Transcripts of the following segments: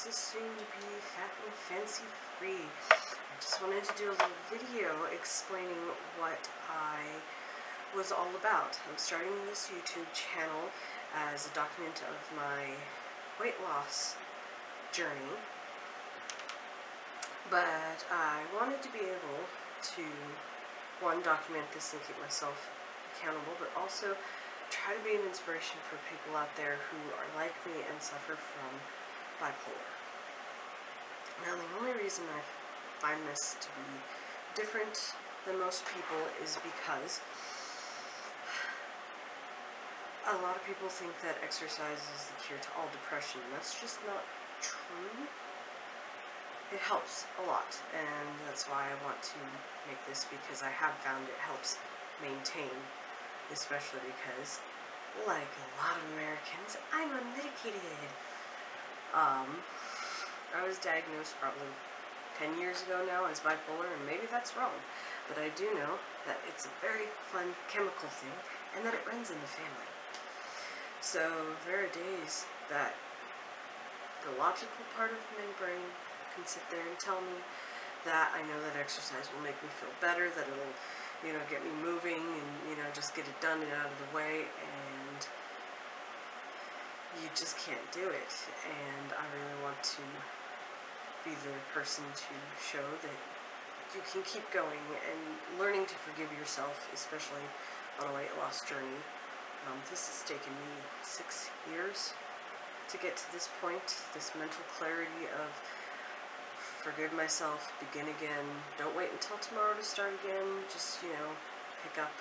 the soon-to-be fat and fancy-free. I just wanted to do a little video explaining what I was all about. I'm starting this YouTube channel as a document of my weight loss journey, but I wanted to be able to, one, document this and keep myself accountable, but also try to be an inspiration for people out there who are like me and suffer from bipolar. Now, the only reason I find this to be different than most people is because a lot of people think that exercise is the cure to all depression. That's just not true. It helps a lot, and that's why I want to make this, because I have found it helps maintain, especially because, like a lot of Americans, I'm unmedicated. I was diagnosed probably 10 years ago now as bipolar, and maybe that's wrong, but I do know that it's a very fun chemical thing, and that it runs in the family. So there are days that the logical part of my brain can sit there and tell me that I know that exercise will make me feel better, that it'll, get me moving and, just get it done and out of the way, and you just can't do it. And I really want to be the person to show that you can keep going and learning to forgive yourself, especially on a weight loss journey. This has taken me 6 years to get to this point, this mental clarity of forgive myself, begin again, don't wait until tomorrow to start again, just, pick up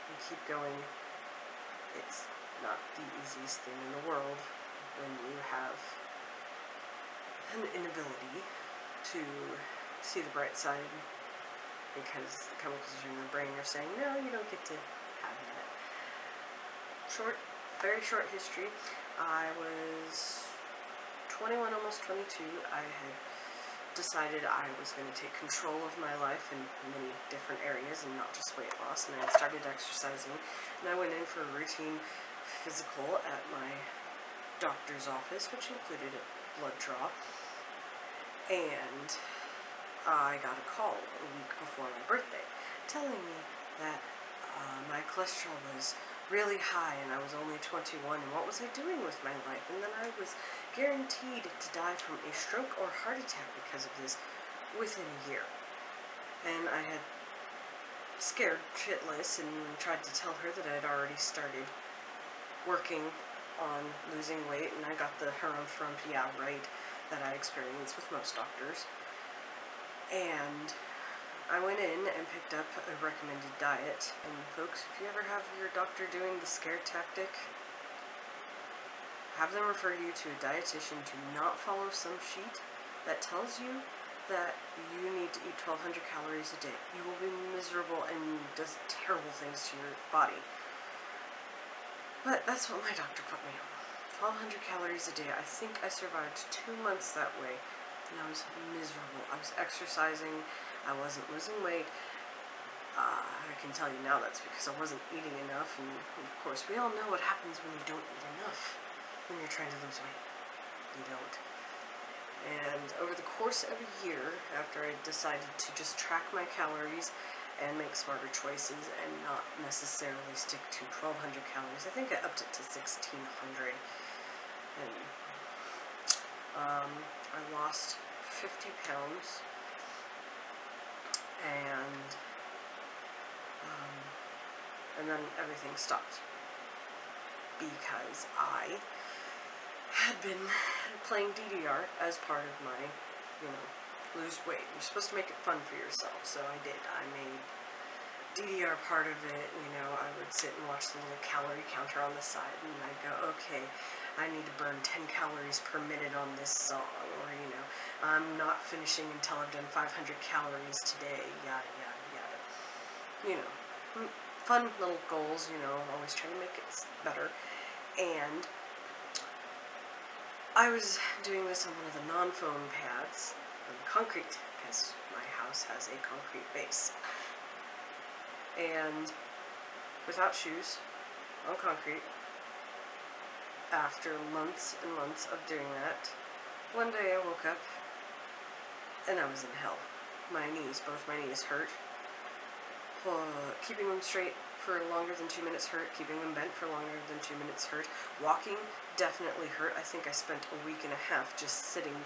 and keep going. It's not the easiest thing in the world when you have an inability to see the bright side, because the chemicals in your brain are saying, no, you don't get to have that. Very short history. I was 21, almost 22. I had decided I was going to take control of my life in many different areas and not just weight loss, and I had started exercising, and I went in for a routine physical at my doctor's office, which included a blood draw, and I got a call a week before my birthday telling me that my cholesterol was really high and I was only 21, and what was I doing with my life? And then I was guaranteed to die from a stroke or heart attack because of this within a year. And I had scared shitless and tried to tell her that I had already started working on losing weight, and I got the harumph right that I experience with most doctors. And I went in and picked up a recommended diet, and folks, if you ever have your doctor doing the scare tactic, have them refer you to a dietitian. Do not follow some sheet that tells you that you need to eat 1,200 calories a day. You will be miserable and does terrible things to your body. But that's what my doctor put me on. 1,200 calories a day. I think I survived 2 months that way, and I was miserable. I was exercising. I wasn't losing weight. I can tell you now that's because I wasn't eating enough, and of course we all know what happens when you don't eat enough when you're trying to lose weight. You don't. And over the course of a year, after I decided to just track my calories and make smarter choices and not necessarily stick to 1,200 calories, I think I upped it to 1,600, and I lost 50 pounds. And then everything stopped because I had been playing DDR as part of my, lose weight. You're supposed to make it fun for yourself, so I did. I made DDR part of it. I would sit and watch the little calorie counter on the side, and I'd go, okay, I need to burn 10 calories per minute on this song, or, I'm not finishing until I've done 500 calories today, yada, yada, yada. Fun little goals, always trying to make it better. And I was doing this on one of the non-foam pads on concrete, because my house has a concrete base. And without shoes, on concrete, after months and months of doing that, One day I woke up and I was in hell. Both my knees hurt. Keeping them straight for longer than 2 minutes hurt. Keeping them bent for longer than 2 minutes hurt. Walking definitely hurt. I think I spent a week and a half just sitting,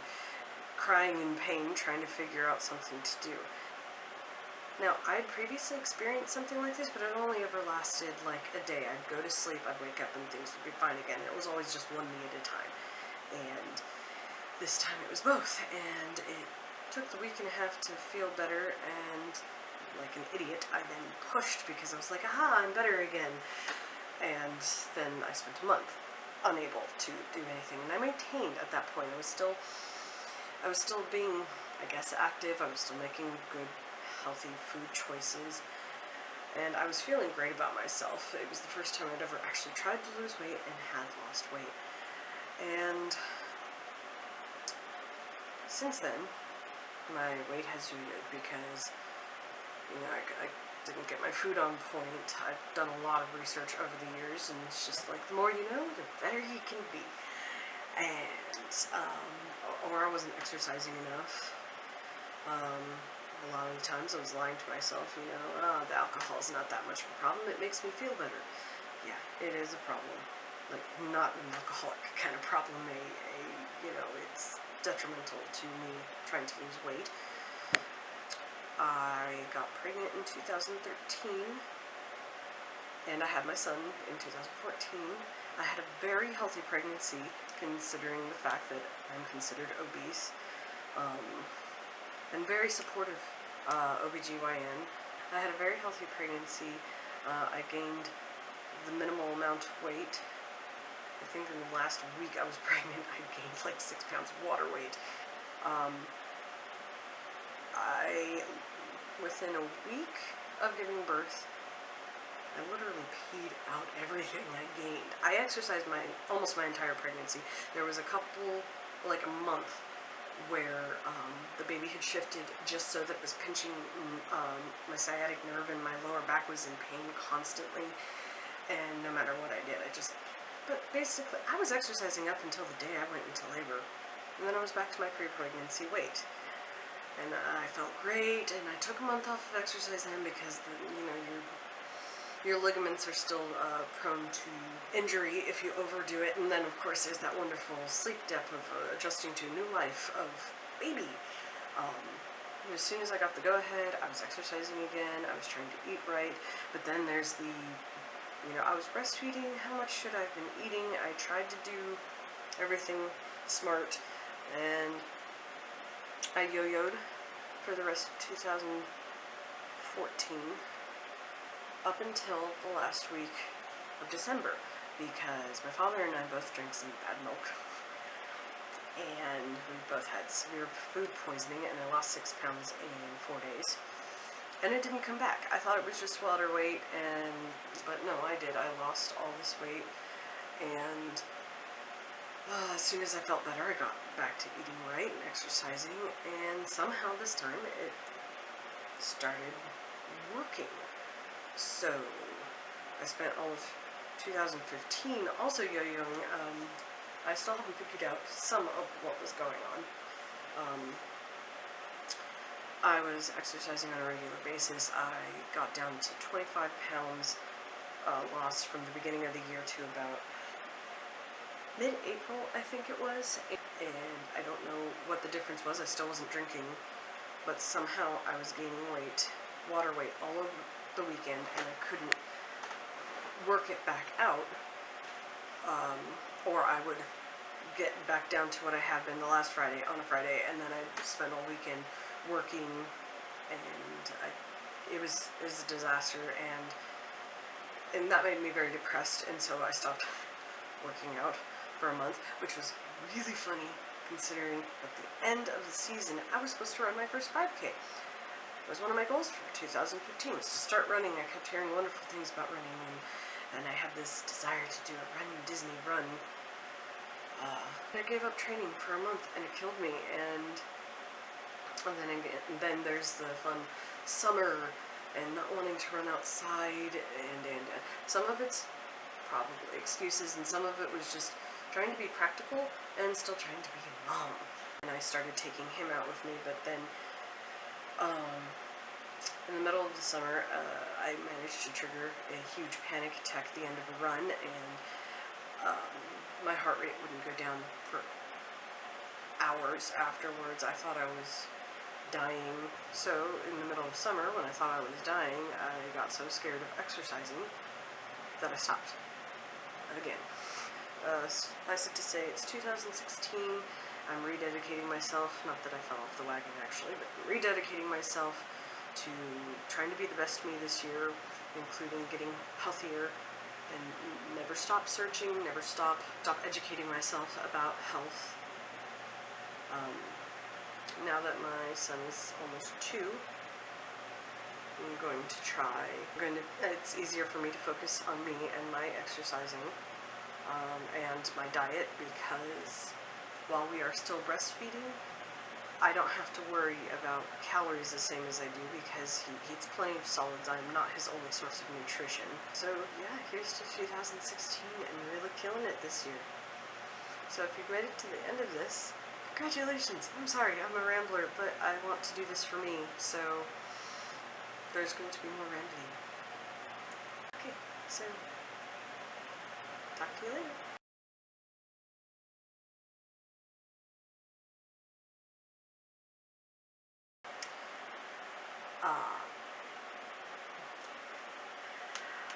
crying in pain, trying to figure out something to do. Now, I had previously experienced something like this, but it only ever lasted like a day. I'd go to sleep, I'd wake up, and things would be fine again. It was always just one knee at a time. And this time it was both. And it took the week and a half to feel better, and like an idiot, I then pushed because I was like, aha, I'm better again. And then I spent a month unable to do anything. And I maintained at that point. I was still being, I guess, active. I was still making good, healthy food choices, and I was feeling great about myself. It was the first time I'd ever actually tried to lose weight and had lost weight. And since then, my weight has yo-yoed because, you know, I didn't get my food on point. I've done a lot of research over the years, and it's just like, the more you know, the better you can be. And, or I wasn't exercising enough. A lot of the times I was lying to myself, you know, the alcohol is not that much of a problem, it makes me feel better. Yeah, it is a problem. Like, not an alcoholic kind of problem, you know, it's detrimental to me trying to lose weight. I got pregnant in 2013, and I had my son in 2014. I had a very healthy pregnancy, considering the fact that I'm considered obese, and very supportive OBGYN. I had a very healthy pregnancy. I gained the minimal amount of weight. I think in the last week I was pregnant, I gained like 6 pounds of water weight. Within a week of giving birth, I literally peed out everything I gained. I exercised almost my entire pregnancy. There was a couple, like a month, where the baby had shifted just so that it was pinching my sciatic nerve, and my lower back was in pain constantly, and no matter what I did, but basically, I was exercising up until the day I went into labor, and then I was back to my pre-pregnancy weight, and I felt great, and I took a month off of exercise then because, you know, your ligaments are still prone to injury if you overdo it. And then, of course, there's that wonderful sleep depth of adjusting to a new life of baby. As soon as I got the go-ahead, I was exercising again. I was trying to eat right. But then there's the, you know, I was breastfeeding. How much should I have been eating? I tried to do everything smart, and I yo-yoed for the rest of 2014. Up until the last week of December, because my father and I both drank some bad milk, and we both had severe food poisoning, and I lost 6 pounds in 4 days, and it didn't come back. I thought it was just water weight, but no, I did. I lost all this weight, and as soon as I felt better, I got back to eating right and exercising, and somehow this time it started working. So, I spent all of 2015 also yo-yoing. I still haven't figured out some of what was going on. I was exercising on a regular basis. I got down to 25 pounds lost from the beginning of the year to about mid-April, I think it was. And I don't know what the difference was. I still wasn't drinking, but somehow I was gaining weight, water weight, all over the weekend, and I couldn't work it back out, or I would get back down to what I had been the last Friday, on a Friday, and then I'd spend all weekend working, and it was a disaster, and that made me very depressed, and so I stopped working out for a month, which was really funny, considering at the end of the season, I was supposed to run my first 5K. It was one of my goals for 2015, was to start running. I kept hearing wonderful things about running, and I had this desire to do a Run Disney run. I gave up training for a month, and it killed me, and then there's the fun summer, and not wanting to run outside, and some of it's probably excuses, and some of it was just trying to be practical, and still trying to be a mom. and I started taking him out with me. But then in the middle of the summer, I managed to trigger a huge panic attack at the end of a run, and my heart rate wouldn't go down for hours afterwards. I thought I was dying. So in the middle of summer, when I thought I was dying, I got so scared of exercising that I stopped again. Suffice it to say, it's 2016. I'm rededicating myself, not that I fell off the wagon actually, but rededicating myself to trying to be the best me this year, including getting healthier, and never stop searching, never stop educating myself about health. Now that my son is almost 2, it's easier for me to focus on me and my exercising and my diet, because while we are still breastfeeding, I don't have to worry about calories the same as I do, because he eats plenty of solids. I'm not his only source of nutrition. So yeah, here's to 2016 and really killing it this year. So if you've made it to the end of this, congratulations. I'm sorry, I'm a rambler, but I want to do this for me, so there's going to be more rambling. Okay, so talk to you later.